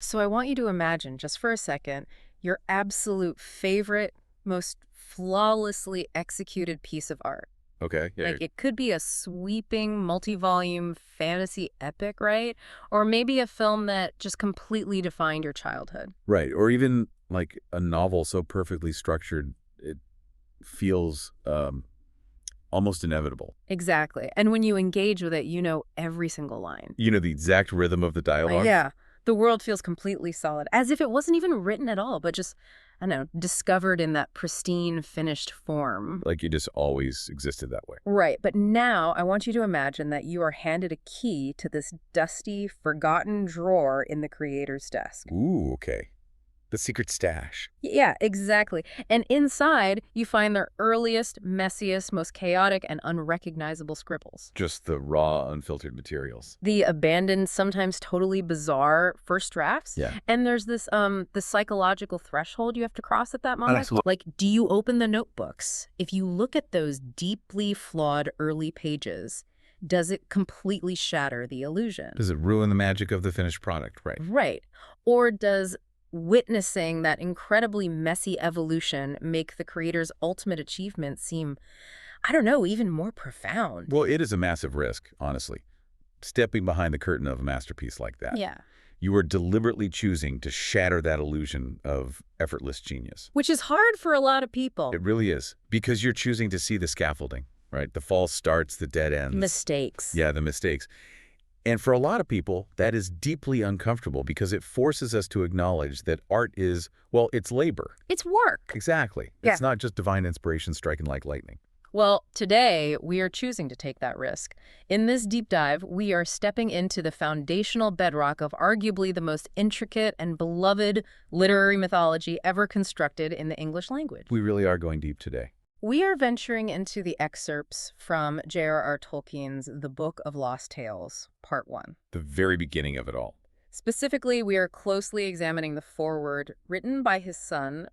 So I want you to imagine, just for a second, your absolute favorite, most flawlessly executed piece of art. Okay, yeah, Like, it could be a sweeping, multi-volume fantasy epic, right? Or maybe a film that just completely defined your childhood. right. Or even like a novel so perfectly structured, it feels almost inevitable. Exactly. And when you engage with it, you know every single line. You know the exact rhythm of the dialogue? Yeah. The world feels completely solid, as if it wasn't even written at all, but just, I don't know, discovered in that pristine, finished form. Like it just always existed that way. Right, but now I want you to imagine that you are handed a key to this dusty, forgotten drawer in the creator's desk. Ooh, okay. The secret stash. Yeah, exactly. And inside, you find their earliest, messiest, most chaotic, and unrecognizable scribbles. Just the raw, unfiltered materials. The abandoned, sometimes totally bizarre first drafts. Yeah. And there's this psychological threshold you have to cross at that moment. Absolutely. Like, do you open the notebooks? If you look at those deeply flawed early pages, does it completely shatter the illusion? Does it ruin the magic of the finished product? Right. Right. Or does witnessing that incredibly messy evolution make the creator's ultimate achievement seem, I don't know, even more profound? Well, it is a massive risk, honestly. Stepping behind the curtain of a masterpiece like that. Yeah. You are deliberately choosing to shatter that illusion of effortless genius. Which is hard for a lot of people. It really is, because you're choosing to see the scaffolding, right? The false starts, the dead ends. Mistakes. Yeah, the mistakes. And for a lot of people, that is deeply uncomfortable because it forces us to acknowledge that art is, well, it's labor. It's work. Exactly. Yeah. It's not just divine inspiration striking like lightning. Well, today we are choosing to take that risk. In this deep dive, we are stepping into the foundational bedrock of arguably the most intricate and beloved literary mythology ever constructed in the English language. We really are going deep today. We are venturing into the excerpts from J.R.R. Tolkien's The Book of Lost Tales, Part 1. The very beginning of it all. Specifically, we are closely examining the foreword written by his son,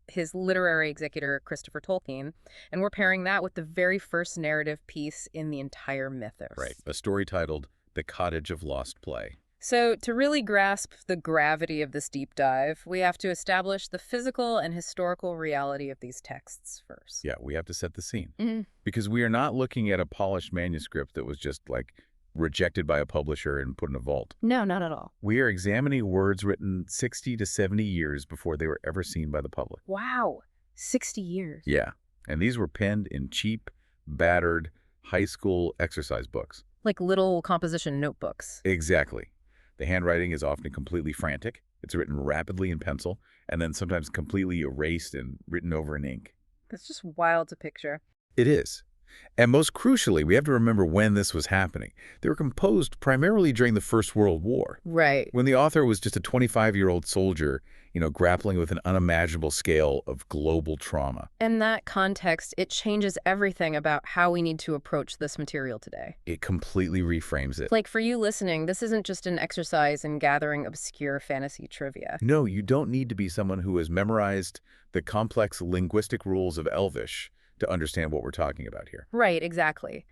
his literary executor, Christopher Tolkien, and we're pairing that with the very first narrative piece in the entire mythos. Right. A story titled The Cottage of Lost Play. So to really grasp the gravity of this deep dive, we have to establish the physical and historical reality of these texts first. Yeah, we have to set the scene. Mhm. Because we are not looking at a polished manuscript that was just like rejected by a publisher and put in a vault. No, not at all. We are examining words written 60 to 70 years before they were ever seen by the public. Wow, 60 years. Yeah, and these were penned in cheap, battered, high school exercise books. Like little composition notebooks. Exactly. The handwriting is often completely frantic. It's written rapidly in pencil, and then sometimes completely erased and written over in ink. That's just wild to picture. It is. And most crucially, we have to remember when this was happening. They were composed primarily during the First World War, Right. when the author was just a 25-year-old soldier, grappling with an unimaginable scale of global trauma. In that context, it changes everything about how we need to approach this material today. It completely reframes it. Like, for you listening, this isn't just an exercise in gathering obscure fantasy trivia. No, you don't need to be someone who has memorized the complex linguistic rules of Elvish to understand what we're talking about here. Right, exactly.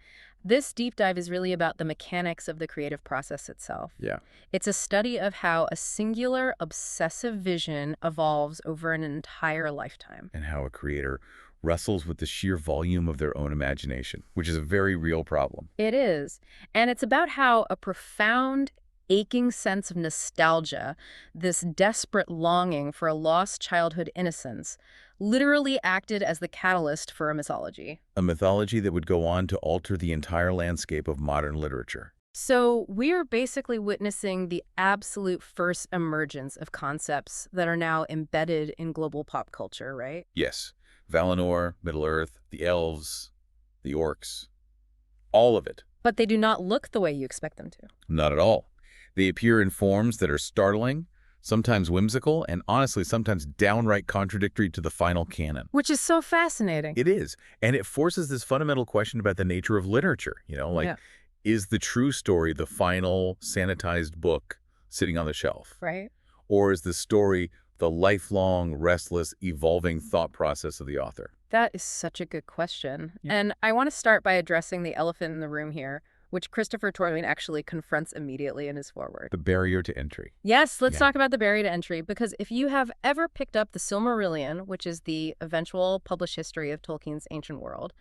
This deep dive is really about the mechanics of the creative process itself. Yeah. It's a study of how a singular, obsessive vision evolves over an entire lifetime. And how a creator wrestles with the sheer volume of their own imagination, which is a very real problem. It is. And it's about how a profound, aching sense of nostalgia, this desperate longing for a lost childhood innocence, literally acted as the catalyst for a mythology. A mythology that would go on to alter the entire landscape of modern literature. So we're basically witnessing the absolute first emergence of concepts that are now embedded in global pop culture, right? Yes, Valinor, Middle-earth, the Elves, the Orcs, all of it. But they do not look the way you expect them to. Not at all. They appear in forms that are startling, sometimes whimsical, and honestly sometimes downright contradictory to the final canon. Which is so fascinating. It is, and it forces this fundamental question about the nature of literature, Yeah. is the true story the final sanitized book sitting on the shelf? Right? Or is the story the lifelong, restless, evolving thought process of the author? That is such a good question. Yeah. And I want to start by addressing the elephant in the room here. which Christopher Tolkien actually confronts immediately in his foreword. The barrier to entry. Yes, let's Yeah. talk about the barrier to entry, because if you have ever picked up the Silmarillion, which is the eventual published history of Tolkien's ancient world,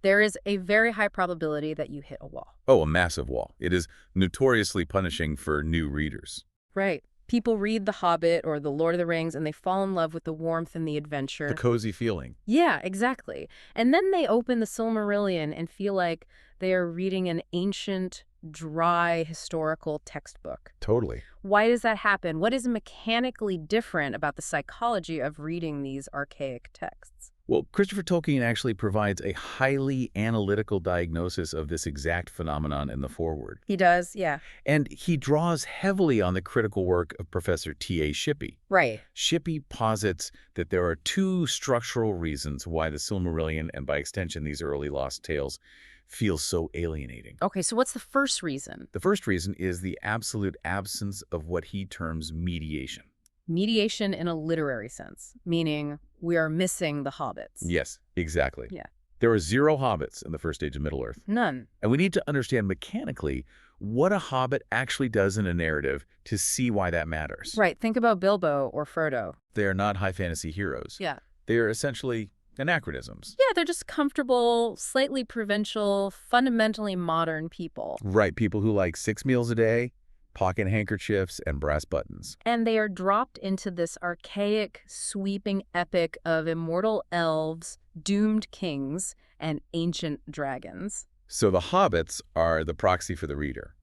there is a very high probability that you hit a wall. Oh, a massive wall. It is notoriously punishing for new readers. Right. People read The Hobbit or The Lord of the Rings and they fall in love with the warmth and the adventure. The cozy feeling. Yeah, exactly. And then they open the Silmarillion and feel like they are reading an ancient, dry, historical textbook. Totally. Why does that happen? What is mechanically different about the psychology of reading these archaic texts? Well, Christopher Tolkien actually provides a highly analytical diagnosis of this exact phenomenon in the foreword. He does, yeah. And he draws heavily on the critical work of Professor T.A. Shippey. Right. Shippey posits that there are two structural reasons why the Silmarillion, and by extension these early lost tales, feel so alienating. Okay, so what's the first reason? The first reason is the absolute absence of what he terms mediation. Mediation in a literary sense, meaning we are missing the hobbits. Yes, exactly. Yeah. There are 0 hobbits in the first age of Middle-earth. None. And we need to understand mechanically what a hobbit actually does in a narrative to see why that matters. Right, think about Bilbo or Frodo. They are not high fantasy heroes. Yeah. They are essentially anachronisms. Yeah, they're just comfortable, slightly provincial, fundamentally modern people. Right, people who like 6 meals a day, pocket handkerchiefs, and brass buttons. And they are dropped into this archaic, sweeping epic of immortal elves, doomed kings, and ancient dragons. So the hobbits are the proxy for the reader.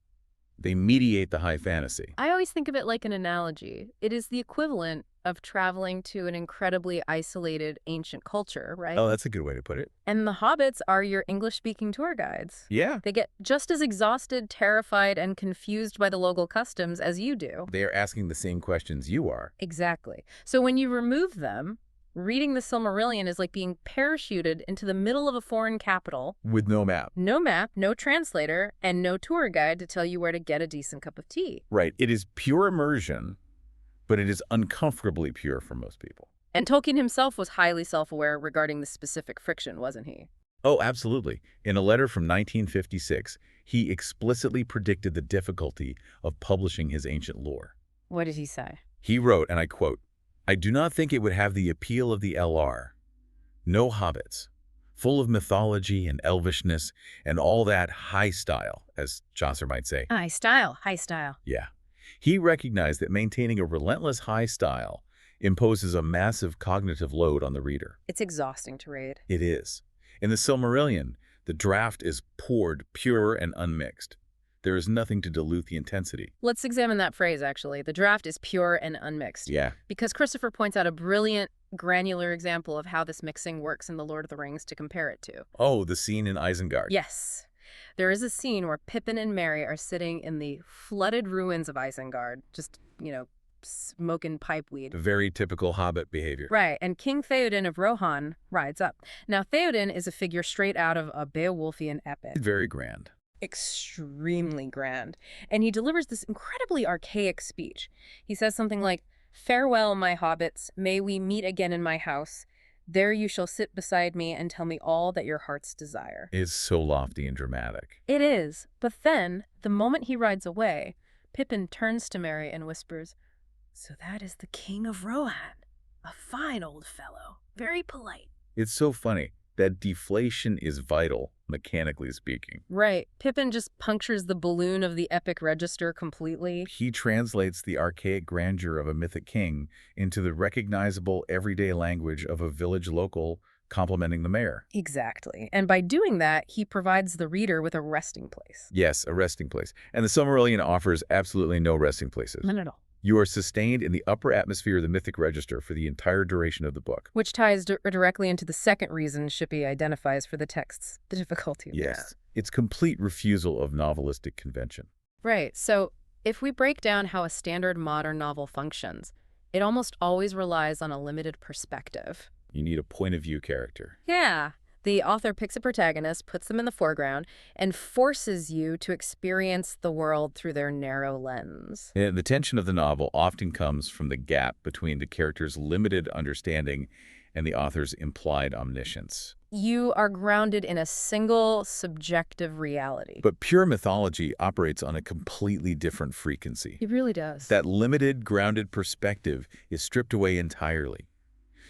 They mediate the high fantasy. I always think of it like an analogy. It is the equivalent of traveling to an incredibly isolated ancient culture, right? Oh, that's a good way to put it. And the hobbits are your English-speaking tour guides. Yeah. They get just as exhausted, terrified, and confused by the local customs as you do. They are asking the same questions you are. Exactly. So when you remove them, reading the Silmarillion is like being parachuted into the middle of a foreign capital. With no map. No map, no translator, and no tour guide to tell you where to get a decent cup of tea. Right. It is pure immersion, but it is uncomfortably pure for most people. And Tolkien himself was highly self-aware regarding the specific friction, wasn't he? Oh, absolutely. In a letter from 1956, he explicitly predicted the difficulty of publishing his ancient lore. What did he say? He wrote, and I quote, "I do not think it would have the appeal of the L.R. No hobbits, full of mythology and elvishness and all that high style, as Chaucer might say." High style, high style. Yeah. He recognized that maintaining a relentless high style imposes a massive cognitive load on the reader. It's exhausting to read. It is. In the Silmarillion, the draft is poured pure and unmixed. There is nothing to dilute the intensity. Let's examine that phrase, actually. The draft is pure and unmixed. Yeah. Because Christopher points out a brilliant, granular example of how this mixing works in The Lord of the Rings to compare it to. Oh, the scene in Isengard. Yes. There is a scene where Pippin and Merry are sitting in the flooded ruins of Isengard, just, smoking pipeweed. Very typical hobbit behavior. Right, and King Theoden of Rohan rides up. Now, Theoden is a figure straight out of a Beowulfian epic. Very grand. Extremely grand. And he delivers this incredibly archaic speech. He says something like, "Farewell, my hobbits. May we meet again in my house. There you shall sit beside me and tell me all that your hearts desire." It's so lofty and dramatic. It is. But then, the moment he rides away, Pippin turns to Merry and whispers, "So that is the King of Rohan. A fine old fellow. Very polite." It's so funny. That deflation is vital, mechanically speaking. Right. Pippin just punctures the balloon of the epic register completely. He translates the archaic grandeur of a mythic king into the recognizable everyday language of a village local complimenting the mayor. Exactly. And by doing that, he provides the reader with a resting place. Yes, a resting place. And the Silmarillion offers absolutely no resting places. None at all. You are sustained in the upper atmosphere of the mythic register for the entire duration of the book. Which ties directly into the second reason Shippey identifies for the texts, the difficulty of Yes. that. It's complete refusal of novelistic convention. Right. So if we break down how a standard modern novel functions, it almost always relies on a limited perspective. You need a point of view character. Yeah. The author picks a protagonist, puts them in the foreground, and forces you to experience the world through their narrow lens. And the tension of the novel often comes from the gap between the character's limited understanding and the author's implied omniscience. You are grounded in a single subjective reality. But pure mythology operates on a completely different frequency. It really does. That limited, grounded perspective is stripped away entirely.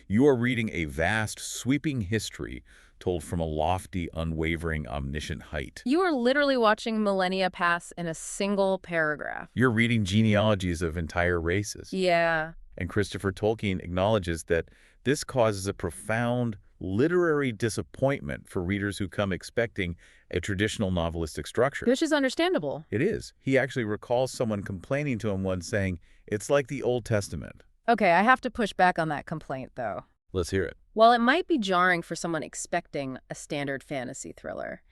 You are reading a vast, sweeping history told from a lofty, unwavering, omniscient height. You are literally watching millennia pass in a single paragraph. You're reading genealogies of entire races. Yeah. And Christopher Tolkien acknowledges that this causes a profound literary disappointment for readers who come expecting a traditional novelistic structure. Which is understandable. It is. He actually recalls someone complaining to him once saying, "It's like the Old Testament." Okay, I have to push back on that complaint, though. Let's hear it. While it might be jarring for someone expecting a standard fantasy thriller,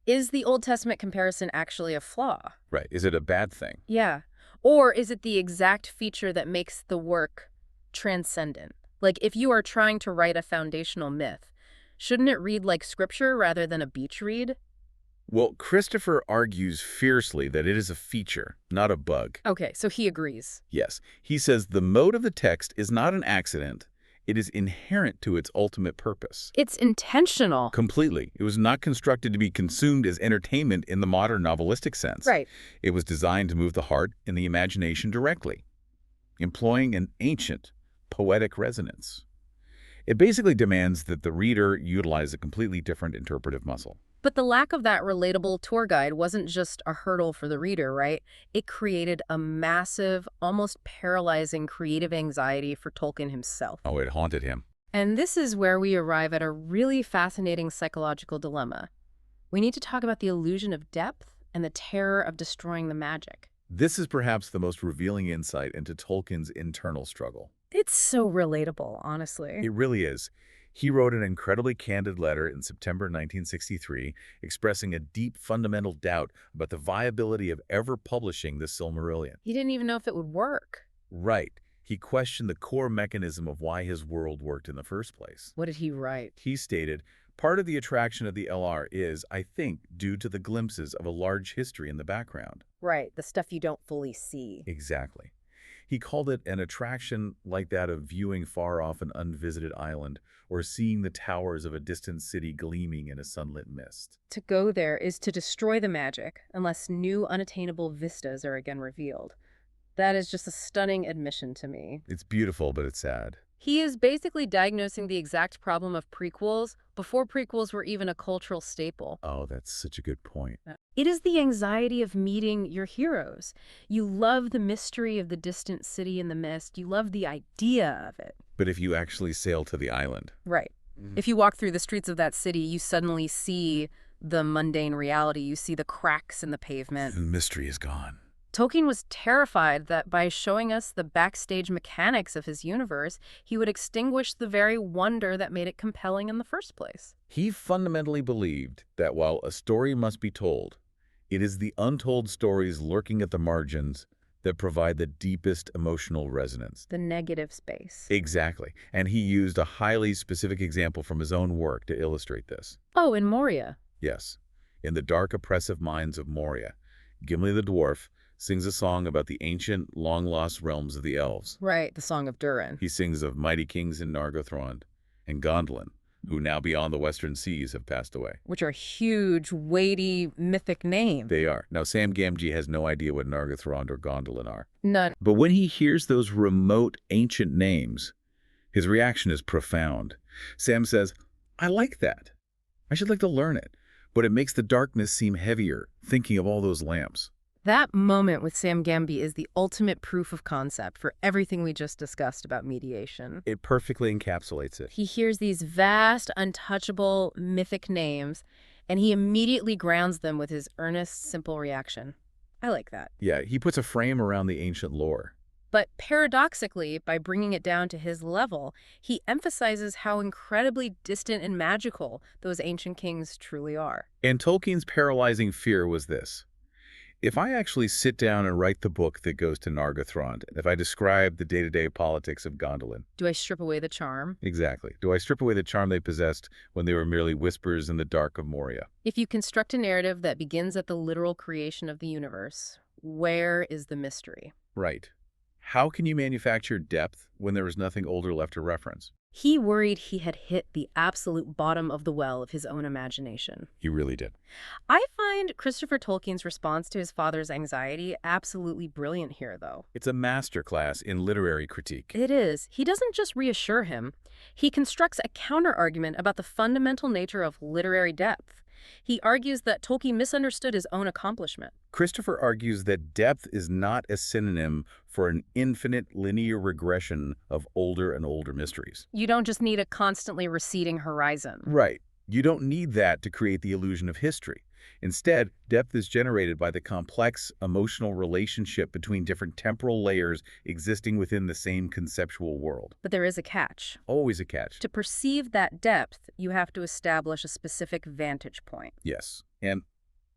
is the Old Testament comparison actually a flaw? Right. Is it a bad thing? Yeah. Or is it the exact feature that makes the work transcendent? Like, if you are trying to write a foundational myth, shouldn't it read like scripture rather than a beach read? Well, Christopher argues fiercely that it is a feature, not a bug. Okay, so he agrees. Yes. He says the mode of the text is not an accident. It is inherent to its ultimate purpose. It's intentional. Completely. It was not constructed to be consumed as entertainment in the modern novelistic sense. Right. It was designed to move the heart and the imagination directly, employing an ancient, poetic resonance. It basically demands that the reader utilize a completely different interpretive muscle. But the lack of that relatable tour guide wasn't just a hurdle for the reader, right? It created a massive, almost paralyzing creative anxiety for Tolkien himself. Oh, it haunted him. And this is where we arrive at a really fascinating psychological dilemma. We need to talk about the illusion of depth and the terror of destroying the magic. This is perhaps the most revealing insight into Tolkien's internal struggle. It's so relatable, honestly. It really is. He wrote an incredibly candid letter in September 1963, expressing a deep fundamental doubt about the viability of ever publishing the Silmarillion. He didn't even know if it would work. Right. He questioned the core mechanism of why his world worked in the first place. What did he write? He stated, "Part of the attraction of the L.R. is, I think, due to the glimpses of a large history in the background." Right, the stuff you don't fully see. Exactly. He called it an attraction like that of viewing far off an unvisited island or seeing the towers of a distant city gleaming in a sunlit mist. To go there is to destroy the magic unless new unattainable vistas are again revealed. That is just a stunning admission to me. It's beautiful, but it's sad. He is basically diagnosing the exact problem of prequels before prequels were even a cultural staple. Oh, that's such a good point. It is the anxiety of meeting your heroes. You love the mystery of the distant city in the mist. You love the idea of it. But if you actually sail to the island. Right. If you walk through the streets of that city, you suddenly see the mundane reality. You see the cracks in the pavement. The mystery is gone. Tolkien was terrified that by showing us the backstage mechanics of his universe, he would extinguish the very wonder that made it compelling in the first place. He fundamentally believed that while a story must be told, it is the untold stories lurking at the margins that provide the deepest emotional resonance. The negative space. Exactly. And he used a highly specific example from his own work to illustrate this. Oh, in Moria. Yes. In the dark, oppressive mines of Moria, Gimli the dwarf sings a song about the ancient, long-lost realms of the Elves. Right, the Song of Durin. He sings of mighty kings in Nargothrond and Gondolin, who now beyond the western seas have passed away. Which are huge, weighty, mythic names. They are. Now, Sam Gamgee has no idea what Nargothrond or Gondolin are. None. But when he hears those remote, ancient names, his reaction is profound. Sam says, "I like that. I should like to learn it. But it makes the darkness seem heavier, thinking of all those lamps." That moment with Sam Gamgee is the ultimate proof of concept for everything we just discussed about mediation. It perfectly encapsulates it. He hears these vast, untouchable, mythic names, and he immediately grounds them with his earnest, simple reaction. I like that. Yeah, he puts a frame around the ancient lore. But paradoxically, by bringing it down to his level, he emphasizes how incredibly distant and magical those ancient kings truly are. And Tolkien's paralyzing fear was this. If I actually sit down and write the book that goes to Nargothrond, if I describe the day-to-day politics of Gondolin. Do I strip away the charm? Exactly. Do I strip away the charm they possessed when they were merely whispers in the dark of Moria? If you construct a narrative that begins at the literal creation of the universe, where is the mystery? Right. How can you manufacture depth when there is nothing older left to reference? He worried he had hit the absolute bottom of the well of his own imagination. He really did. I find Christopher Tolkien's response to his father's anxiety absolutely brilliant here, though. It's a masterclass in literary critique. It is. He doesn't just reassure him. He constructs a counter-argument about the fundamental nature of literary depth. He argues that Tolkien misunderstood his own accomplishment. Christopher argues that depth is not a synonym for an infinite linear regression of older and older mysteries. You don't just need a constantly receding horizon. Right. You don't need that to create the illusion of history. Instead, depth is generated by the complex emotional relationship between different temporal layers existing within the same conceptual world. But there is a catch. Always a catch. To perceive that depth, you have to establish a specific vantage point. Yes. And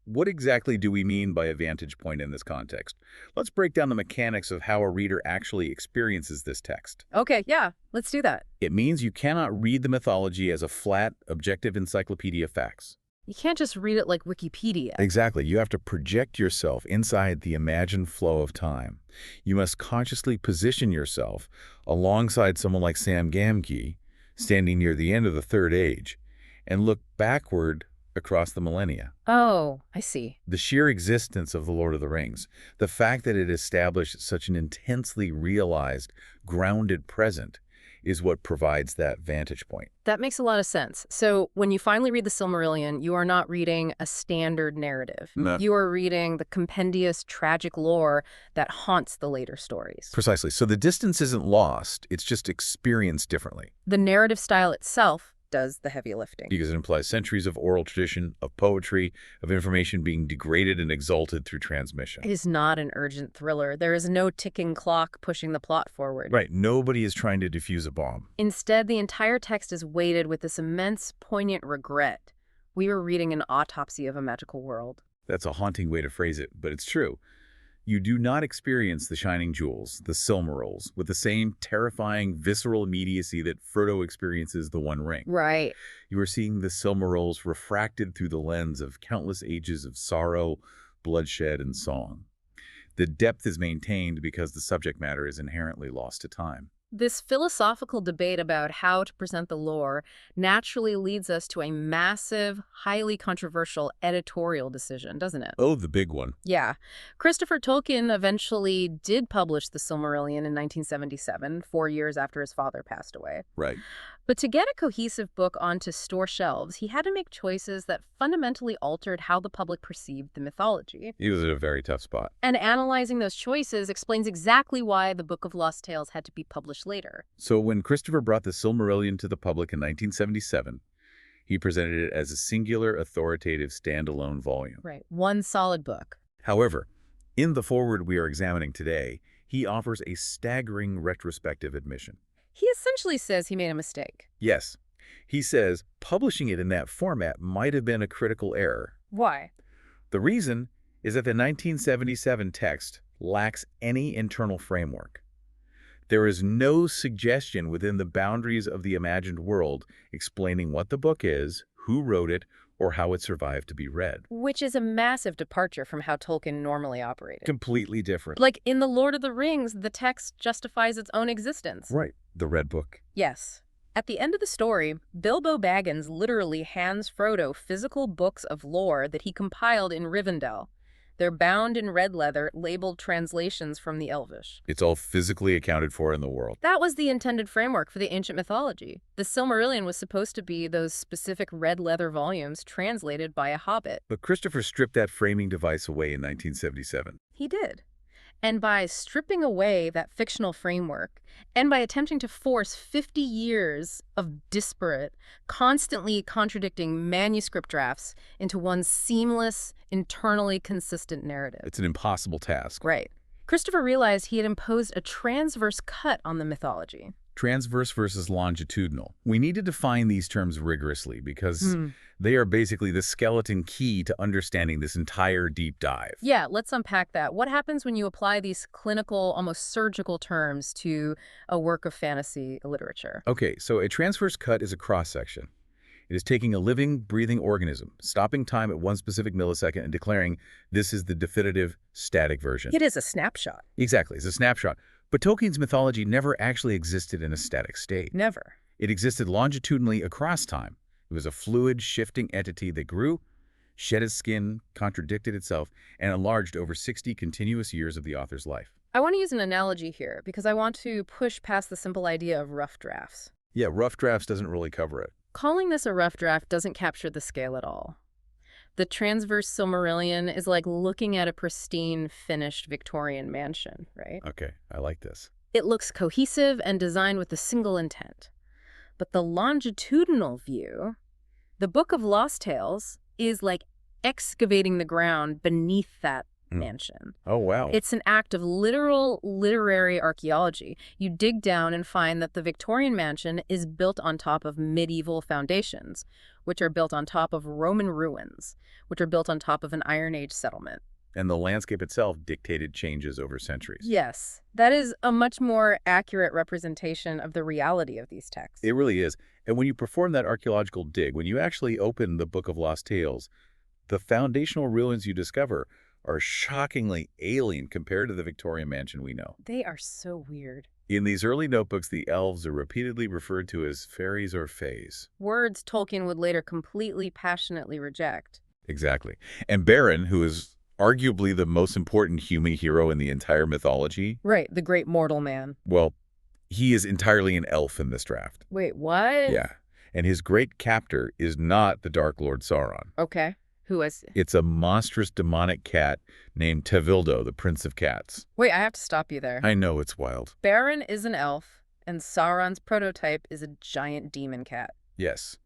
what exactly do we mean by a vantage point in this context? Let's break down the mechanics of how a reader actually experiences this text. Okay, yeah, let's do that. It means you cannot read the mythology as a flat, objective encyclopedia of facts. You can't just read it like Wikipedia. Exactly. You have to project yourself inside the imagined flow of time. You must consciously position yourself alongside someone like Sam Gamgee, standing near the end of the Third Age, and look backward across the millennia. Oh, I see. The sheer existence of The Lord of the Rings, the fact that it established such an intensely realized, grounded present, is what provides that vantage point. That makes a lot of sense. So when you finally read the Silmarillion, you are not reading a standard narrative. No. You are reading the compendious, tragic lore that haunts the later stories. Precisely. So the distance isn't lost, it's just experienced differently. The narrative style itself does the heavy lifting. Because it implies centuries of oral tradition, of poetry, of information being degraded and exalted through transmission. It is not an urgent thriller. There is no ticking clock pushing the plot forward. Right. Nobody is trying to defuse a bomb. Instead, the entire text is weighted with this immense, poignant regret. We were reading an autopsy of a magical world. That's a haunting way to phrase it, but it's true. You do not experience the shining jewels, the Silmarils, with the same terrifying, visceral immediacy that Frodo experiences the One Ring. Right. You are seeing the Silmarils refracted through the lens of countless ages of sorrow, bloodshed, and song. The depth is maintained because the subject matter is inherently lost to time. This philosophical debate about how to present the lore naturally leads us to a massive, highly controversial editorial decision, doesn't it? Oh, the big one. Yeah. Christopher Tolkien eventually did publish the Silmarillion in 1977, 4 years after his father passed away. Right. But to get a cohesive book onto store shelves, he had to make choices that fundamentally altered how the public perceived the mythology. He was at a very tough spot. And analyzing those choices explains exactly why the Book of Lost Tales had to be published later. So when Christopher brought the Silmarillion to the public in 1977, he presented it as a singular, authoritative, standalone volume. Right. One solid book. However, in the foreword we are examining today, he offers a staggering retrospective admission. He essentially says he made a mistake. Yes, he says publishing it in that format might have been a critical error. Why? The reason is that the 1977 text lacks any internal framework. There is no suggestion within the boundaries of the imagined world explaining what the book is, who wrote it, or how it survived to be read. Which is a massive departure from how Tolkien normally operated. Completely different. Like in The Lord of the Rings, the text justifies its own existence. Right. The Red Book. Yes. At the end of the story, Bilbo Baggins literally hands Frodo physical books of lore that he compiled in Rivendell. They're bound in red leather, labeled translations from the Elvish. It's all physically accounted for in the world. That was the intended framework for the ancient mythology. The Silmarillion was supposed to be those specific red leather volumes translated by a hobbit. But Christopher stripped that framing device away in 1977. He did. And by stripping away that fictional framework, and by attempting to force 50 years of disparate, constantly contradicting manuscript drafts into one seamless, internally consistent narrative. It's an impossible task. Right. Christopher realized he had imposed a transverse cut on the mythology. Transverse versus longitudinal. We need to define these terms rigorously because they are basically the skeleton key to understanding this entire deep dive. Yeah, let's unpack that. What happens when you apply these clinical, almost surgical terms to a work of fantasy literature? Okay, so a transverse cut is a cross-section. It is taking a living, breathing organism, stopping time at one specific millisecond and declaring this is the definitive static version. It is a snapshot. Exactly, it's a snapshot. But Tolkien's mythology never actually existed in a static state. Never. It existed longitudinally across time. It was a fluid, shifting entity that grew, shed its skin, contradicted itself, and enlarged over 60 continuous years of the author's life. I want to use an analogy here because I want to push past the simple idea of rough drafts. Yeah, rough drafts doesn't really cover it. Calling this a rough draft doesn't capture the scale at all. The transverse Silmarillion is like looking at a pristine, finished Victorian mansion, right? Okay, I like this. It looks cohesive and designed with a single intent. But the longitudinal view, the Book of Lost Tales, is like excavating the ground beneath that mansion. Oh, wow. It's an act of literal literary archaeology. You dig down and find that the Victorian mansion is built on top of medieval foundations, which are built on top of Roman ruins, which are built on top of an Iron Age settlement. And the landscape itself dictated changes over centuries. Yes, that is a much more accurate representation of the reality of these texts. It really is. And when you perform that archaeological dig, when you actually open the Book of Lost Tales, the foundational ruins you discover are shockingly alien compared to the Victorian mansion we know. They are so weird. In these early notebooks, the elves are repeatedly referred to as fairies or fays. Words Tolkien would later completely passionately reject. Exactly. And Beren, who is arguably the most important human hero in the entire mythology. Right, the great mortal man. Well, he is entirely an elf in this draft. Wait, what? Yeah. And his great captor is not the Dark Lord Sauron. Okay. Who is? It's a monstrous demonic cat named Tevildo, the Prince of Cats. Wait, I have to stop you there. I know, it's wild. Beren is an elf, and Sauron's prototype is a giant demon cat. Yes.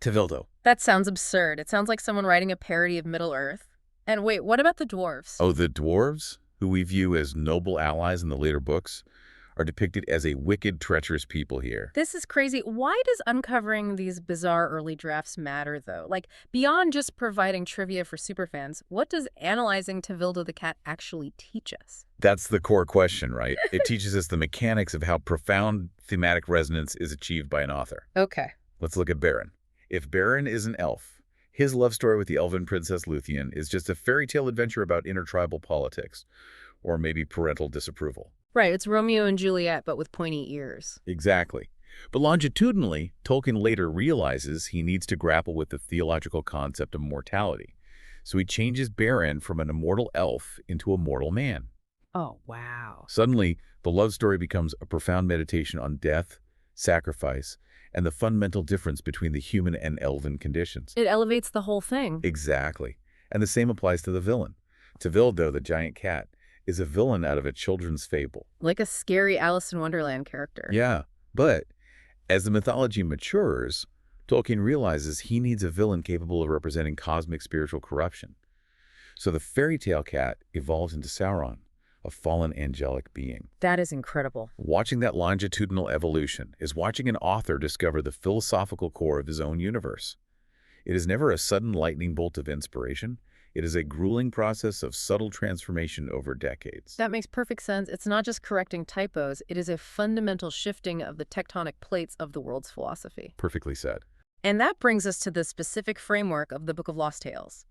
Tevildo. That sounds absurd. It sounds like someone writing a parody of Middle-earth. And wait, what about the dwarves? Oh, the dwarves, who we view as noble allies in the later books, are depicted as a wicked, treacherous people here. This is crazy. Why does uncovering these bizarre early drafts matter, though? Like, beyond just providing trivia for superfans, what does analyzing Tevildo the cat actually teach us? That's the core question, right? It teaches us the mechanics of how profound thematic resonance is achieved by an author. Okay. Let's look at Beren. If Beren is an elf, his love story with the elven princess Luthien is just a fairy tale adventure about intertribal politics, or maybe parental disapproval. Right, it's Romeo and Juliet, but with pointy ears. Exactly. But longitudinally, Tolkien later realizes he needs to grapple with the theological concept of mortality. So he changes Beren from an immortal elf into a mortal man. Oh, wow. Suddenly, the love story becomes a profound meditation on death, sacrifice, and the fundamental difference between the human and elven conditions. It elevates the whole thing. Exactly. And the same applies to the villain. Tevildo, the giant cat, is a villain out of a children's fable. Like a scary Alice in Wonderland character. Yeah, but as the mythology matures, Tolkien realizes he needs a villain capable of representing cosmic spiritual corruption. So the fairy tale cat evolves into Sauron, a fallen angelic being. That is incredible. Watching that longitudinal evolution is watching an author discover the philosophical core of his own universe. It is never a sudden lightning bolt of inspiration. It is a grueling process of subtle transformation over decades. That makes perfect sense. It's not just correcting typos. It is a fundamental shifting of the tectonic plates of the world's philosophy. Perfectly said. And that brings us to the specific framework of the Book of Lost Tales.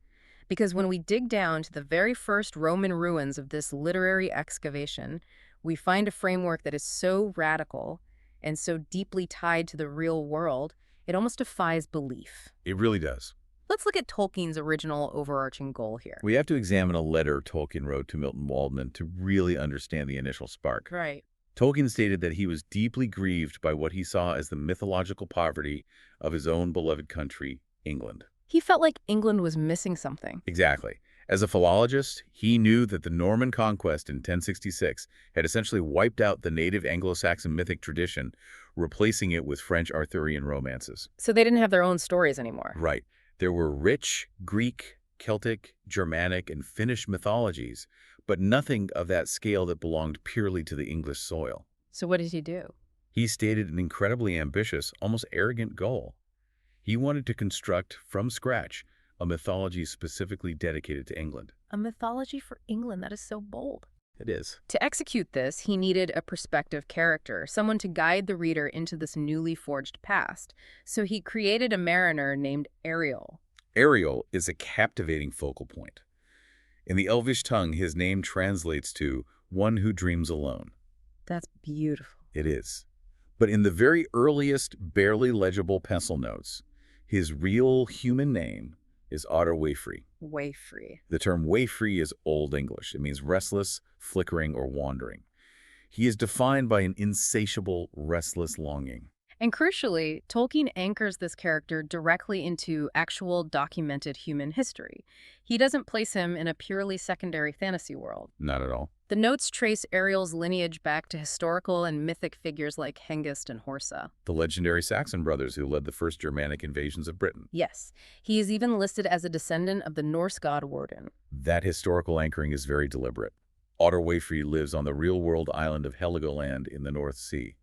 Because when we dig down to the very first Roman ruins of this literary excavation, we find a framework that is so radical and so deeply tied to the real world, it almost defies belief. It really does. Let's look at Tolkien's original overarching goal here. We have to examine a letter Tolkien wrote to Milton Waldman to really understand the initial spark. Right. Tolkien stated that he was deeply grieved by what he saw as the mythological poverty of his own beloved country, England. He felt like England was missing something. Exactly. As a philologist, he knew that the Norman conquest in 1066 had essentially wiped out the native Anglo-Saxon mythic tradition, replacing it with French Arthurian romances. So they didn't have their own stories anymore. Right. There were rich Greek, Celtic, Germanic, and Finnish mythologies, but nothing of that scale that belonged purely to the English soil. So what did he do? He stated an incredibly ambitious, almost arrogant goal. He wanted to construct, from scratch, a mythology specifically dedicated to England. A mythology for England. That is so bold. It is. To execute this, he needed a perspective character, someone to guide the reader into this newly forged past. So he created a mariner named Ariel. Ariel is a captivating focal point. In the Elvish tongue, his name translates to one who dreams alone. That's beautiful. It is. But in the very earliest, barely legible pencil notes, his real human name is Otter Wayfree. Wayfree. The term Wayfree is Old English. It means restless, flickering, or wandering. He is defined by an insatiable, restless longing. And crucially, Tolkien anchors this character directly into actual documented human history. He doesn't place him in a purely secondary fantasy world. Not at all. The notes trace Ariel's lineage back to historical and mythic figures like Hengist and Horsa. The legendary Saxon brothers who led the first Germanic invasions of Britain. Yes, he is even listed as a descendant of the Norse god Woden. That historical anchoring is very deliberate. Otter Wayfree lives on the real-world island of Heligoland in the North Sea.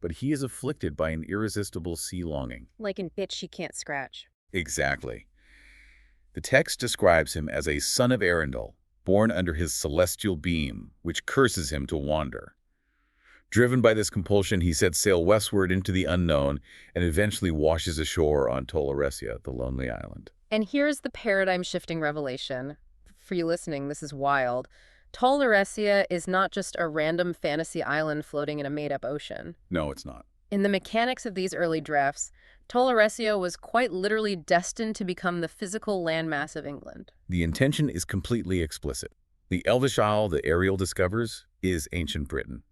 But he is afflicted by an irresistible sea longing. Like an itch he can't scratch. Exactly. The text describes him as a son of Arundel, born under his celestial beam, which curses him to wander. Driven by this compulsion, he sets sail westward into the unknown and eventually washes ashore on Tol Eressëa, the lonely island. And here's the paradigm-shifting revelation. For you listening, this is wild. Tol Eressëa is not just a random fantasy island floating in a made-up ocean. No, it's not. In the mechanics of these early drafts, Tol Eressëa was quite literally destined to become the physical landmass of England. The intention is completely explicit. The Elvish Isle that Ariel discovers is ancient Britain.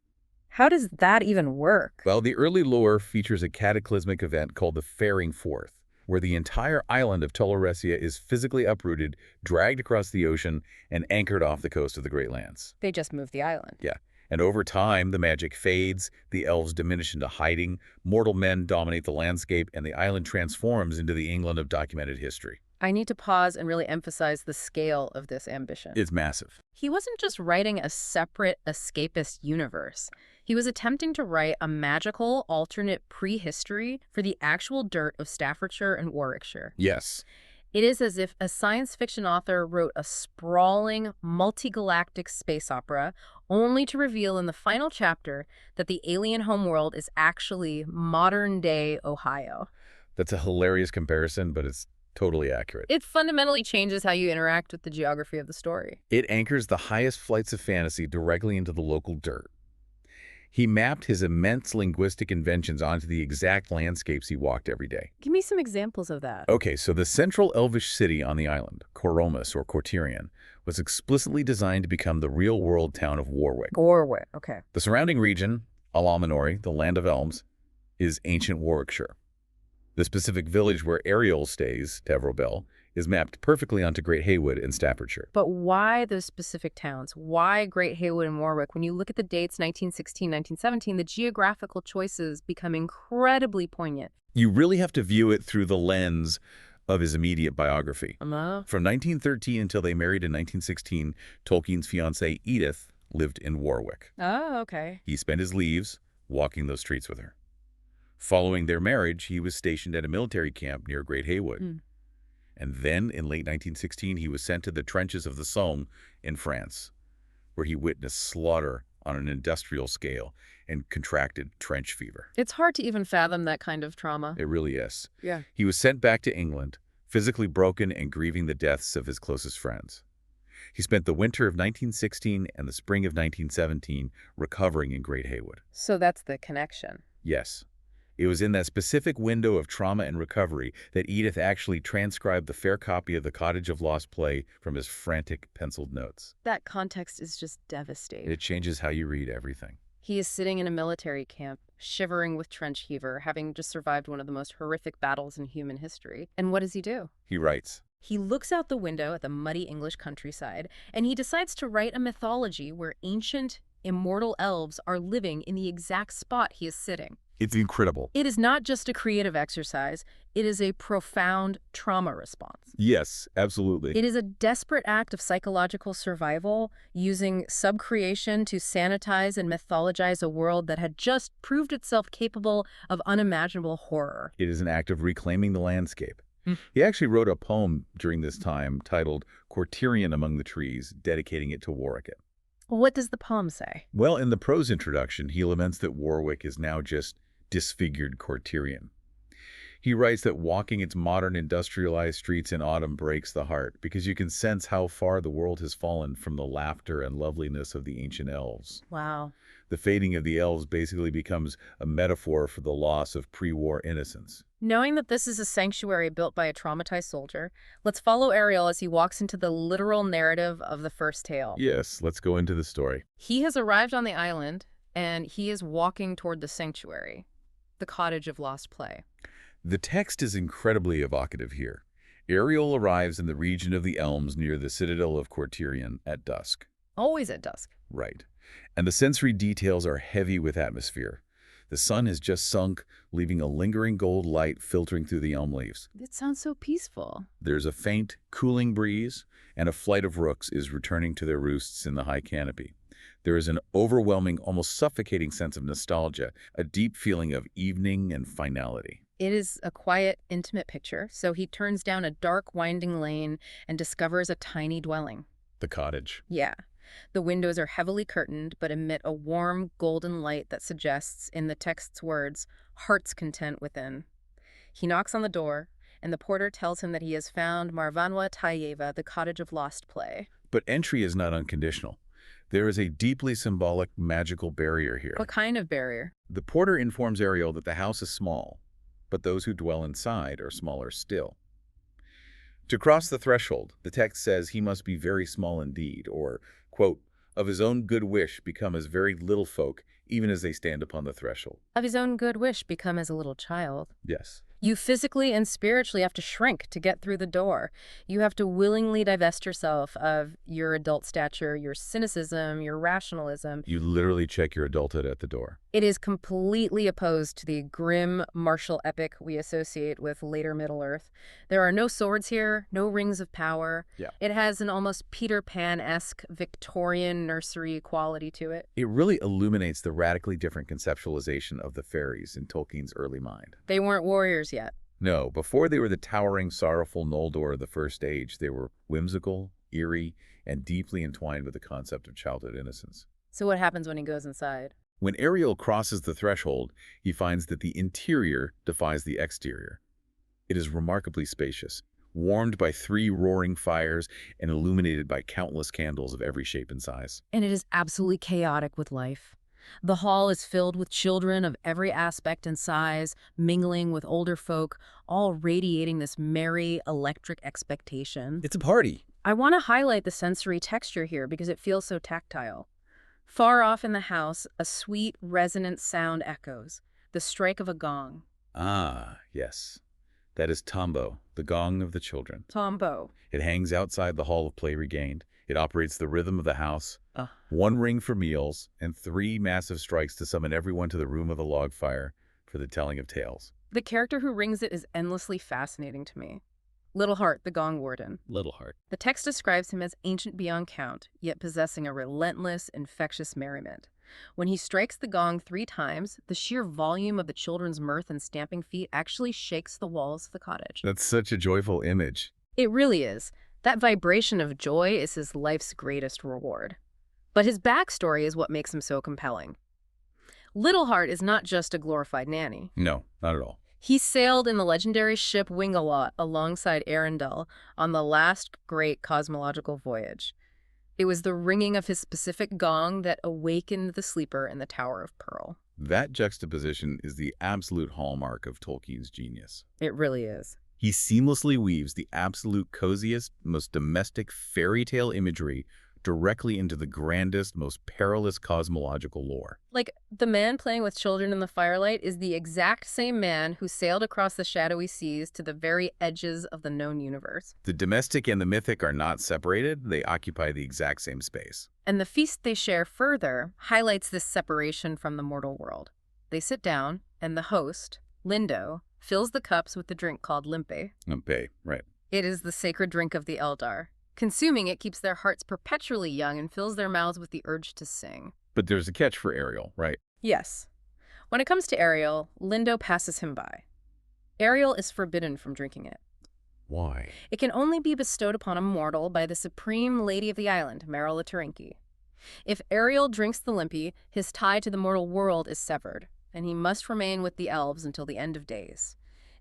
How does that even work? Well, the early lore features a cataclysmic event called the Faring Forth, where the entire island of Tol Eressëa is physically uprooted, dragged across the ocean, and anchored off the coast of the Great Lands. They just moved the island. Yeah. And over time, the magic fades, the elves diminish into hiding, mortal men dominate the landscape, and the island transforms into the England of documented history. I need to pause and really emphasize the scale of this ambition. It's massive. He wasn't just writing a separate escapist universe. He was attempting to write a magical, alternate prehistory for the actual dirt of Staffordshire and Warwickshire. Yes. It is as if a science fiction author wrote a sprawling, multi-galactic space opera, only to reveal in the final chapter that the alien homeworld is actually modern-day Ohio. That's a hilarious comparison, but it's totally accurate. It fundamentally changes how you interact with the geography of the story. It anchors the highest flights of fantasy directly into the local dirt. He mapped his immense linguistic inventions onto the exact landscapes he walked every day. Give me some examples of that. Okay, so the central elvish city on the island, Coromus or Cortirion, was explicitly designed to become the real-world town of Warwick. Warwick, okay. The surrounding region, Alamanori, the land of elves, is ancient Warwickshire. The specific village where Ariel stays, Tevrobel, is mapped perfectly onto Great Haywood in Staffordshire. But why those specific towns? Why Great Haywood and Warwick? When you look at the dates, 1916, 1917, the geographical choices become incredibly poignant. You really have to view it through the lens of his immediate biography. From 1913 until they married in 1916, Tolkien's fiancée Edith lived in Warwick. Oh, okay. He spent his leaves walking those streets with her. Following their marriage, he was stationed at a military camp near Great Haywood. And then, in late 1916, he was sent to the trenches of the Somme in France, where he witnessed slaughter on an industrial scale and contracted trench fever. It's hard to even fathom that kind of trauma. It really is. Yeah. He was sent back to England, physically broken and grieving the deaths of his closest friends. He spent the winter of 1916 and the spring of 1917 recovering in Great Haywood. So that's the connection. Yes. It was in that specific window of trauma and recovery that Edith actually transcribed the fair copy of the Cottage of Lost play from his frantic penciled notes. That context is just devastating. It changes how you read everything. He is sitting in a military camp, shivering with trench fever, having just survived one of the most horrific battles in human history. And what does he do? He writes. He looks out the window at the muddy English countryside, and he decides to write a mythology where ancient, immortal elves are living in the exact spot he is sitting. It's incredible. It is not just a creative exercise, it is a profound trauma response. Yes, absolutely. It is a desperate act of psychological survival, using subcreation to sanitize and mythologize a world that had just proved itself capable of unimaginable horror. It is an act of reclaiming the landscape. He actually wrote a poem during this time titled Cortirion Among the Trees, dedicating it to Warwick. What does the poem say? Well, in the prose introduction, he laments that Warwick is now just disfigured Cortirion. He writes that walking its modern industrialized streets in autumn breaks the heart because you can sense how far the world has fallen from the laughter and loveliness of the ancient elves. Wow. The fading of the elves basically becomes a metaphor for the loss of pre-war innocence. Knowing that this is a sanctuary built by a traumatized soldier, let's follow Ariel as he walks into the literal narrative of the first tale. Yes, let's go into the story. He has arrived on the island, and he is walking toward the sanctuary, the cottage of lost play. The text is incredibly evocative here. Ariel arrives in the region of the Elms near the citadel of Cortirion at dusk. Always at dusk. Right. And the sensory details are heavy with atmosphere. The sun has just sunk, leaving a lingering gold light filtering through the elm leaves. It sounds so peaceful. There's a faint, cooling breeze, and a flight of rooks is returning to their roosts in the high canopy. There is an overwhelming, almost suffocating sense of nostalgia, a deep feeling of evening and finality. It is a quiet, intimate picture, so he turns down a dark, winding lane and discovers a tiny dwelling. The cottage. Yeah. The windows are heavily curtained, but emit a warm, golden light that suggests, in the text's words, heart's content within. He knocks on the door, and the porter tells him that he has found Marvanwa Tayeva, the cottage of lost play. But entry is not unconditional. There is a deeply symbolic, magical barrier here. What kind of barrier? The porter informs Ariel that the house is small, but those who dwell inside are smaller still. To cross the threshold, the text says he must be very small indeed, or, quote, of his own good wish become as very little folk, even as they stand upon the threshold. Of his own good wish become as a little child. Yes. You physically and spiritually have to shrink to get through the door. You have to willingly divest yourself of your adult stature, your cynicism, your rationalism. You literally check your adulthood at the door. It is completely opposed to the grim martial epic we associate with later Middle-earth. There are no swords here, no rings of power. Yeah. It has an almost Peter Pan-esque Victorian nursery quality to it. It really illuminates the radically different conceptualization of the fairies in Tolkien's early mind. They weren't warriors yet. No, before they were the towering, sorrowful Noldor of the First Age, they were whimsical, eerie, and deeply entwined with the concept of childhood innocence. So what happens when he goes inside? When Ariel crosses the threshold, he finds that the interior defies the exterior. It is remarkably spacious, warmed by 3 roaring fires and illuminated by countless candles of every shape and size. And it is absolutely chaotic with life. The hall is filled with children of every aspect and size, mingling with older folk, all radiating this merry, electric expectation. It's a party. I want to highlight the sensory texture here because it feels so tactile. Far off in the house, a sweet, resonant sound echoes, the strike of a gong. Ah, yes. That is Tombo, the gong of the children. Tombo. It hangs outside the Hall of Play Regained. It operates the rhythm of the house. 1 ring for meals, and 3 massive strikes to summon everyone to the room of the log fire for the telling of tales. The character who rings it is endlessly fascinating to me. Little Heart, the Gong Warden. Little Heart. The text describes him as ancient beyond count, yet possessing a relentless, infectious merriment. When he strikes the gong 3 times, the sheer volume of the children's mirth and stamping feet actually shakes the walls of the cottage. That's such a joyful image. It really is. That vibration of joy is his life's greatest reward. But his backstory is what makes him so compelling. Little Heart is not just a glorified nanny. No, not at all. He sailed in the legendary ship Wingalot alongside Arundel on the last great cosmological voyage. It was the ringing of his specific gong that awakened the sleeper in the Tower of Pearl. That juxtaposition is the absolute hallmark of Tolkien's genius. It really is. He seamlessly weaves the absolute coziest, most domestic fairy tale imagery directly into the grandest, most perilous cosmological lore. Like, the man playing with children in the firelight is the exact same man who sailed across the shadowy seas to the very edges of the known universe. The domestic and the mythic are not separated. They occupy the exact same space. And the feast they share further highlights this separation from the mortal world. They sit down, and the host, Lindo, fills the cups with the drink called limpe. Limpe, right. It is the sacred drink of the Eldar. Consuming it keeps their hearts perpetually young and fills their mouths with the urge to sing. But there's a catch for Ariel, right? Yes. When it comes to Ariel, Lindo passes him by. Ariel is forbidden from drinking it. Why? It can only be bestowed upon a mortal by the supreme lady of the island, Meryl Tarinki. If Ariel drinks the limpy, his tie to the mortal world is severed, and he must remain with the elves until the end of days.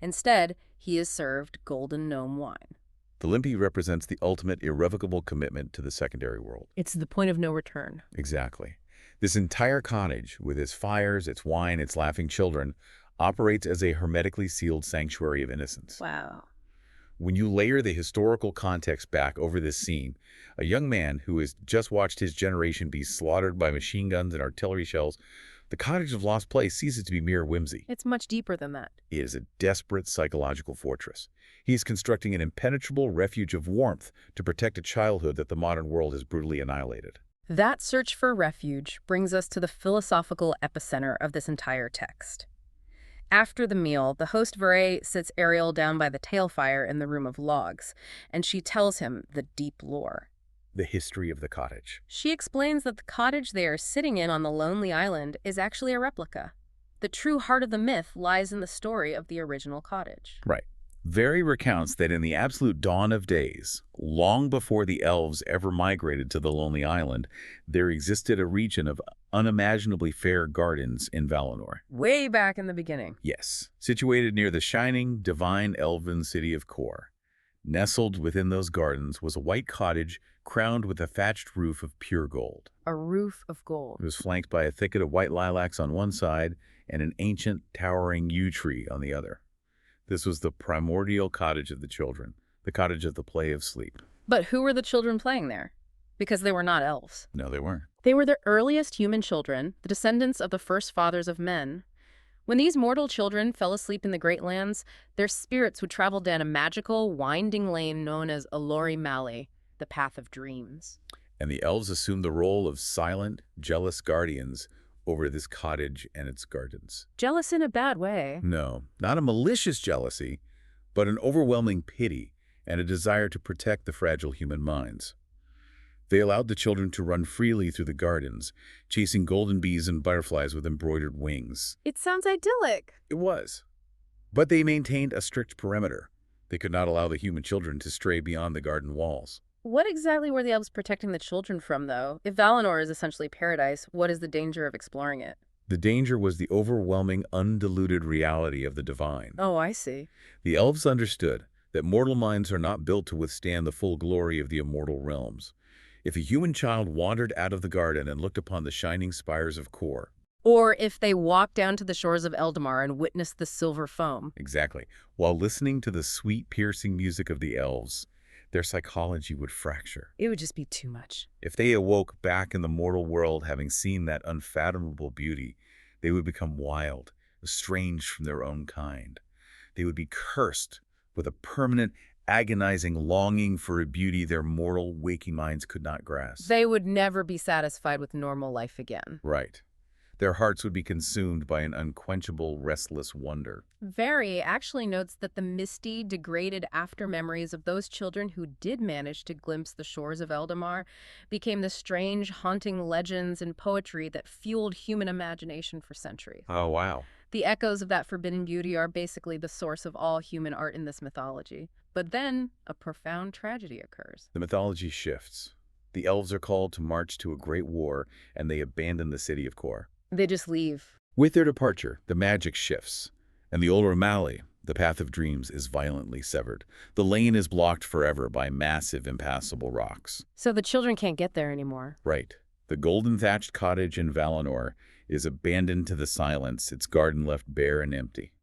Instead, he is served golden gnome wine. The Limpy represents the ultimate irrevocable commitment to the secondary world. It's the point of no return. Exactly. This entire cottage, with its fires, its wine, its laughing children, operates as a hermetically sealed sanctuary of innocence. Wow. When you layer the historical context back over this scene, a young man who has just watched his generation be slaughtered by machine guns and artillery shells, the cottage of Lost Place ceases to be mere whimsy. It's much deeper than that. It is a desperate psychological fortress. He is constructing an impenetrable refuge of warmth to protect a childhood that the modern world has brutally annihilated. That search for refuge brings us to the philosophical epicenter of this entire text. After the meal, the host Vere sits Ariel down by the tail fire in the room of logs, and she tells him the deep lore. The history of the cottage. She explains that the cottage they are sitting in on the lonely island is actually a replica. The true heart of the myth lies in the story of the original cottage. Right. Vere recounts that in the absolute dawn of days, long before the elves ever migrated to the lonely island, there existed a region of unimaginably fair gardens in Valinor. Way back in the beginning. Yes, situated near the shining, divine elven city of Kor. Nestled within those gardens was a white cottage crowned with a thatched roof of pure gold. A roof of gold. It was flanked by a thicket of white lilacs on one side and an ancient, towering yew tree on the other. This was the primordial cottage of the children, the cottage of the play of sleep. But who were the children playing there? Because they were not elves. No, they weren't. They were the earliest human children, the descendants of the first fathers of men. When these mortal children fell asleep in the Great Lands, their spirits would travel down a magical, winding lane known as Alori Mali, the Path of Dreams. And the elves assumed the role of silent, jealous guardians over this cottage and its gardens. Jealous in a bad way. No, not a malicious jealousy, but an overwhelming pity and a desire to protect the fragile human minds. They allowed the children to run freely through the gardens, chasing golden bees and butterflies with embroidered wings. It sounds idyllic. It was. But they maintained a strict perimeter. They could not allow the human children to stray beyond the garden walls. What exactly were the elves protecting the children from, though? If Valinor is essentially paradise, what is the danger of exploring it? The danger was the overwhelming, undiluted reality of the divine. Oh, I see. The elves understood that mortal minds are not built to withstand the full glory of the immortal realms. If a human child wandered out of the garden and looked upon the shining spires of Kor, Or if they walked down to the shores of Eldamar and witnessed the silver foam. exactly, while listening to the sweet, piercing music of the elves, their psychology would fracture. It would just be too much. If they awoke back in the mortal world having seen that unfathomable beauty, they would become wild, estranged from their own kind. They would be cursed with a permanent, agonizing longing for a beauty their mortal, waking minds could not grasp. They would never be satisfied with normal life again. Right. Their hearts would be consumed by an unquenchable, restless wonder. Vere actually notes that the misty, degraded after-memories of those children who did manage to glimpse the shores of Eldamar became the strange, haunting legends and poetry that fueled human imagination for centuries. Oh, wow. The echoes of that forbidden beauty are basically the source of all human art in this mythology. But then, a profound tragedy occurs. The mythology shifts. The elves are called to march to a great war, and they abandon the city of Kor. They just leave. With their departure, the magic shifts, and the Olor Mali, the Path of Dreams, is violently severed. The lane is blocked forever by massive, impassable rocks. So the children can't get there anymore. Right. The golden thatched cottage in Valinor is abandoned to the silence, its garden left bare and empty.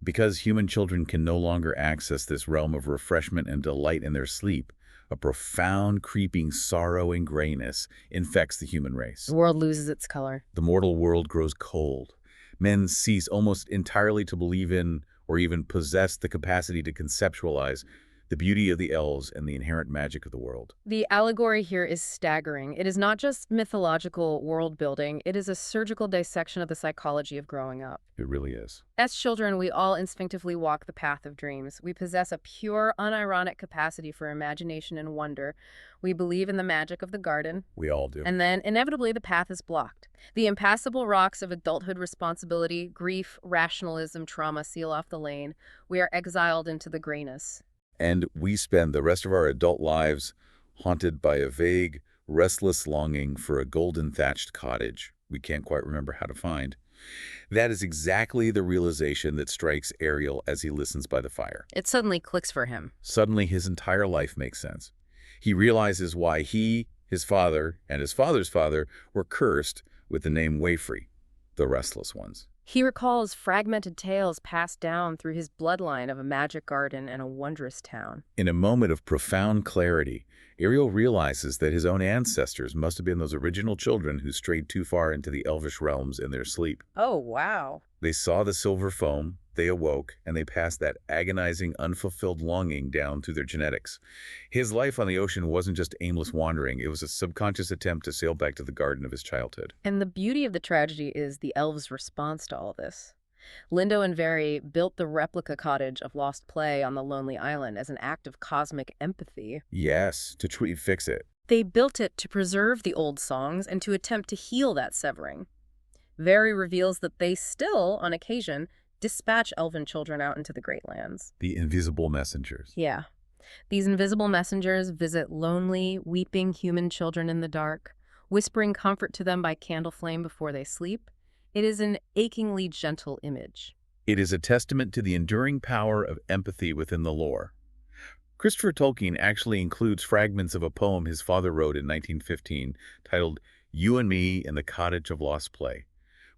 Because human children can no longer access this realm of refreshment and delight in their sleep, a profound, creeping sorrow and grayness infects the human race. The world loses its color. The mortal world grows cold. Men cease almost entirely to believe in or even possess the capacity to conceptualize the beauty of the elves and the inherent magic of the world. The allegory here is staggering. It is not just mythological world building, it is a surgical dissection of the psychology of growing up. It really is. As children, we all instinctively walk the path of dreams. We possess a pure, unironic capacity for imagination and wonder. We believe in the magic of the garden. We all do. And then, inevitably, the path is blocked. The impassable rocks of adulthood responsibility, grief, rationalism, trauma seal off the lane. We are exiled into the grayness. And we spend the rest of our adult lives haunted by a vague, restless longing for a golden thatched cottage we can't quite remember how to find. That is exactly the realization that strikes Ariel as he listens by the fire. It suddenly clicks for him. Suddenly, his entire life makes sense. He realizes why he, his father, and his father's father were cursed with the name Wayfree, the restless ones. He recalls fragmented tales passed down through his bloodline of a magic garden and a wondrous town. In a moment of profound clarity, Ariel realizes that his own ancestors must have been those original children who strayed too far into the elvish realms in their sleep. Oh, wow. They saw the silver foam, they awoke, and they passed that agonizing, unfulfilled longing down through their genetics. His life on the ocean wasn't just aimless wandering, it was a subconscious attempt to sail back to the garden of his childhood. And the beauty of the tragedy is the elves' response to all this. Lindo and Very built the replica cottage of Lost Play on the Lonely Island as an act of cosmic empathy. Yes, to truly fix it. They built it to preserve the old songs and to attempt to heal that severing. Very reveals that they still, on occasion, dispatch elven children out into the Great Lands. The invisible messengers. Yeah. These invisible messengers visit lonely, weeping human children in the dark, whispering comfort to them by candle flame before they sleep. It is an achingly gentle image. It is a testament to the enduring power of empathy within the lore. Christopher Tolkien actually includes fragments of a poem his father wrote in 1915 titled You and Me in the Cottage of Lost Play,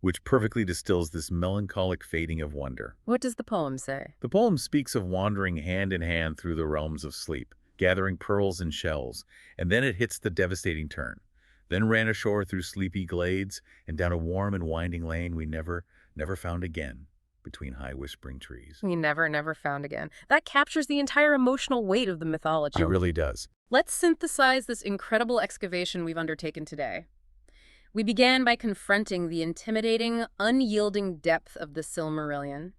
which perfectly distills this melancholic fading of wonder. What does the poem say? The poem speaks of wandering hand in hand through the realms of sleep, gathering pearls and shells, and then it hits the devastating turn. Then ran ashore through sleepy glades and down a warm and winding lane we never found again, between high whispering trees. We never found again. That captures the entire emotional weight of the mythology. It really does. Let's synthesize this incredible excavation we've undertaken today. We began by confronting the intimidating, unyielding depth of the Silmarillion,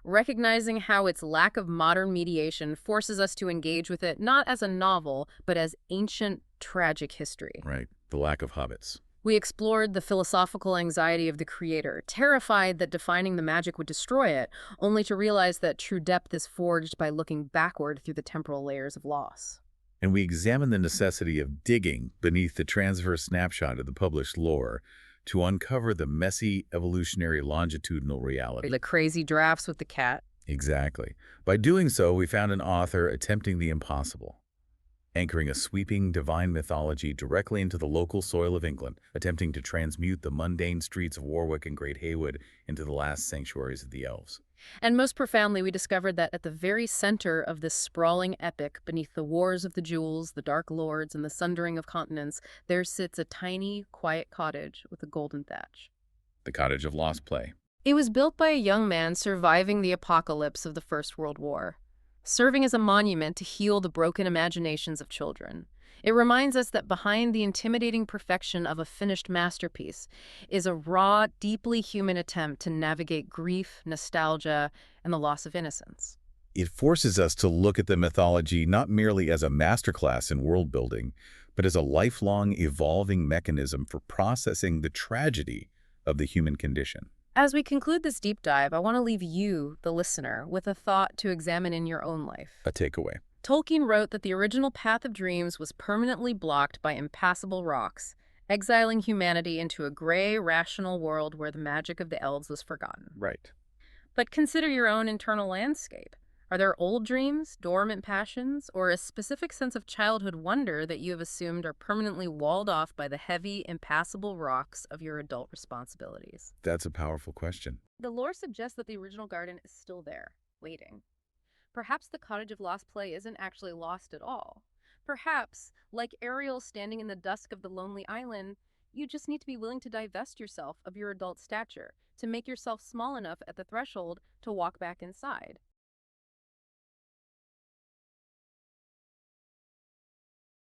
recognizing how its lack of modern mediation forces us to engage with it not as a novel, but as ancient, tragic history. Right. The lack of hobbits. We explored the philosophical anxiety of the creator, terrified that defining the magic would destroy it, only to realize that true depth is forged by looking backward through the temporal layers of loss. And we examine the necessity of digging beneath the transverse snapshot of the published lore to uncover the messy evolutionary longitudinal reality. The crazy drafts with the cat. Exactly. By doing so, we found an author attempting the impossible, anchoring a sweeping divine mythology directly into the local soil of England, attempting to transmute the mundane streets of Warwick and Great Haywood into the last sanctuaries of the Elves. And most profoundly, we discovered that at the very center of this sprawling epic, beneath the wars of the jewels, the dark lords, and the sundering of continents, there sits a tiny, quiet cottage with a golden thatch. The Cottage of Lost Play. It was built by a young man surviving the apocalypse of the First World War, serving as a monument to heal the broken imaginations of children. It reminds us that behind the intimidating perfection of a finished masterpiece is a raw, deeply human attempt to navigate grief, nostalgia, and the loss of innocence. It forces us to look at the mythology not merely as a masterclass in world building, but as a lifelong evolving mechanism for processing the tragedy of the human condition. As we conclude this deep dive, I want to leave you, the listener, with a thought to examine in your own life. A takeaway. Tolkien wrote that the original Path of Dreams was permanently blocked by impassable rocks, exiling humanity into a gray, rational world where the magic of the elves was forgotten. Right. But consider your own internal landscape. Are there old dreams, dormant passions, or a specific sense of childhood wonder that you have assumed are permanently walled off by the heavy, impassable rocks of your adult responsibilities? That's a powerful question. The lore suggests that the original garden is still there, waiting. Perhaps the Cottage of Lost Play isn't actually lost at all. Perhaps, like Ariel standing in the dusk of the lonely island, you just need to be willing to divest yourself of your adult stature, to make yourself small enough at the threshold to walk back inside.